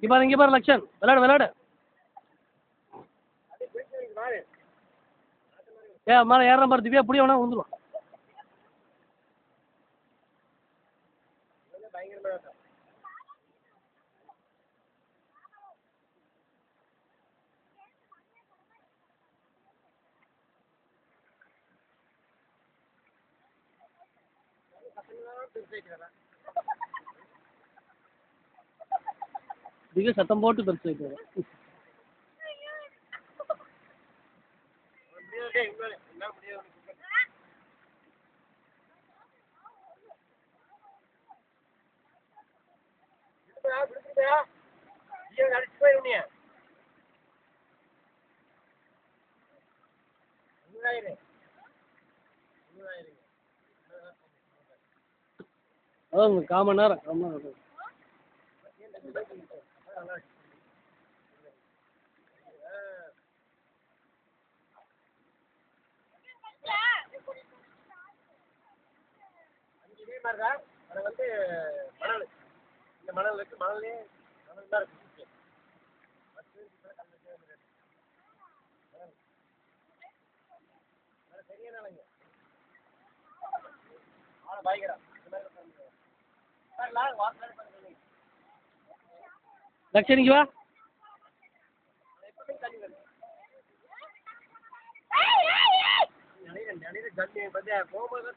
இங்க பாரு லக்ஷன் விளையாடு மேலே ஏற மாதிரி திவ்யா புடி வேணா வந்துடும். திவ்யா சத்தம் போட்டு பெருசு வைக்கிறார். அதான் காமன் நேரம் வந்து மணல் இந்த மணல் இருக்கு மணல்லே மணல் தான் இருக்கு லட்சணிக்கு வா போகும்போது